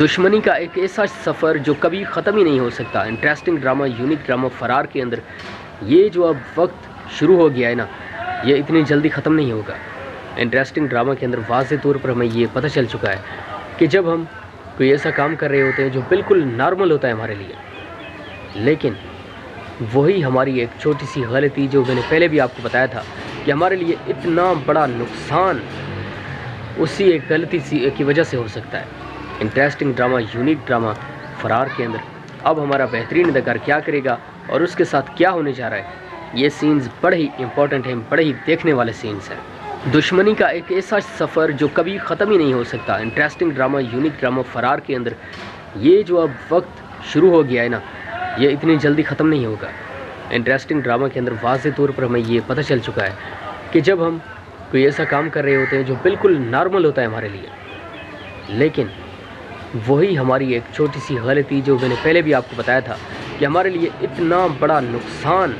دشمنی کا ایک ایسا سفر جو کبھی ختم ہی نہیں ہو سکتا۔ انٹرسٹنگ ڈرامہ، یونیک ڈرامہ فرار کے اندر یہ جو اب وقت شروع ہو گیا ہے نا، یہ اتنی جلدی ختم نہیں ہوگا۔ انٹرسٹنگ ڈرامہ کے اندر واضح طور پر ہمیں یہ پتہ چل چکا ہے کہ جب ہم کوئی ایسا کام کر رہے ہوتے ہیں جو بالکل نارمل ہوتا ہے ہمارے لیے، لیکن وہی ہماری ایک چھوٹی سی غلطی جو میں نے پہلے بھی آپ کو بتایا تھا کہ ہمارے لیے اتنا بڑا نقصان اسی ایک غلطی کی وجہ سے ہو سکتا ہے۔ انٹرسٹنگ ڈرامہ، یونیک ڈرامہ فرار کے اندر اب ہمارا بہترین اداکار کیا کرے گا اور اس کے ساتھ کیا ہونے جا رہا ہے، یہ سینز بڑے ہی امپورٹنٹ ہیں، بڑے ہی دیکھنے والے سینز ہیں۔ دشمنی کا ایک ایسا سفر جو کبھی ختم ہی نہیں ہو سکتا۔ انٹرسٹنگ ڈرامہ، یونیک ڈرامہ فرار کے اندر یہ جو اب وقت شروع ہو گیا ہے نا، یہ اتنی جلدی ختم نہیں ہوگا۔ انٹرسٹنگ ڈرامہ کے اندر واضح طور پر ہمیں یہ پتہ چل چکا ہے کہ جب ہم کوئی ایسا کام کر رہے ہوتے ہیں جو بالکل نارمل ہوتا ہے ہمارے لیے، لیکن وہی ہماری ایک چھوٹی سی غلطی جو میں نے پہلے بھی آپ کو بتایا تھا کہ ہمارے لیے اتنا بڑا نقصان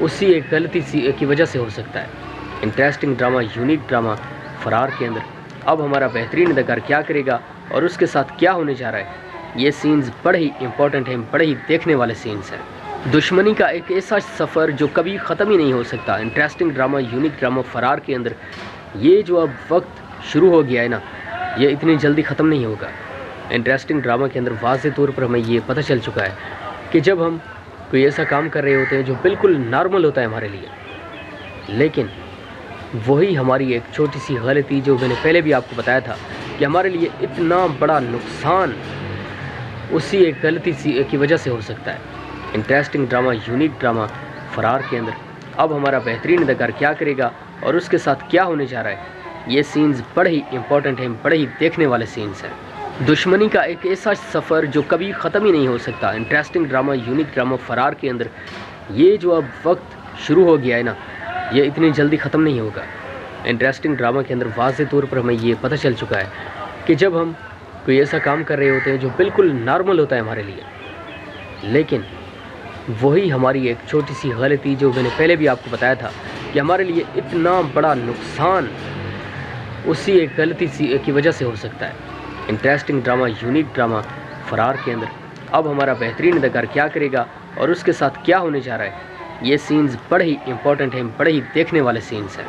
اسی ایک غلطی کی وجہ سے ہو سکتا ہے۔ انٹرسٹنگ ڈرامہ، یونیک ڈرامہ فرار کے اندر اب ہمارا بہترین اداکار کیا کرے گا اور اس کے ساتھ کیا ہونے جا رہا ہے، یہ سینز بڑے ہی امپورٹنٹ ہیں، بڑے ہی دیکھنے والے سینز ہیں۔ دشمنی کا ایک ایسا سفر جو کبھی ختم ہی نہیں ہو سکتا۔ انٹرسٹنگ ڈرامہ، یونیک ڈرامہ فرار کے اندر یہ جو اب وقت شروع ہو گیا ہے نا، یہ اتنی جلدی ختم نہیں ہوگا۔ انٹرسٹنگ ڈرامہ کے اندر واضح طور پر ہمیں یہ پتہ چل چکا ہے کہ جب ہم کوئی ایسا کام کر رہے ہوتے ہیں جو بالکل نارمل ہوتا ہے ہمارے لیے، لیکن وہی ہماری ایک چھوٹی سی غلطی جو میں نے پہلے بھی آپ کو بتایا تھا کہ ہمارے لیے اتنا بڑا نقصان اسی ایک غلطی کی وجہ سے ہو سکتا ہے۔ انٹرسٹنگ ڈرامہ، یونیک ڈرامہ فرار کے اندر اب ہمارا بہترین اداکار کیا کرے گا اور اس کے ساتھ کیا ہونے جا رہا ہے، یہ سینز بڑے ہی امپورٹنٹ ہیں، بڑے ہی دیکھنے والے سینز ہیں۔ دشمنی کا ایک ایسا سفر جو کبھی ختم ہی نہیں ہو سکتا۔ انٹرسٹنگ ڈرامہ، یونیک ڈرامہ فرار کے اندر یہ جو اب وقت شروع ہو گیا ہے نا، یہ اتنی جلدی ختم نہیں ہوگا۔ انٹرسٹنگ ڈرامہ کے اندر واضح طور پر ہمیں یہ پتہ چل چکا ہے کہ جب ہم کوئی ایسا کام کر رہے ہوتے ہیں جو بالکل نارمل ہوتا ہے ہمارے لیے، لیکن وہی ہماری ایک چھوٹی سی غلطی جو میں نے پہلے بھی آپ کو بتایا تھا کہ ہمارے لیے اتنا بڑا نقصان اسی ایک غلطی کی وجہ سے ہو سکتا ہے۔ انٹرسٹنگ ڈرامہ، یونیک ڈرامہ فرار کے اندر اب ہمارا بہترین اداکار کیا کرے گا اور اس کے ساتھ کیا ہونے جا رہا ہے، یہ سینز بڑے ہی امپورٹنٹ ہیں، بڑے ہی دیکھنے والے سینز ہیں۔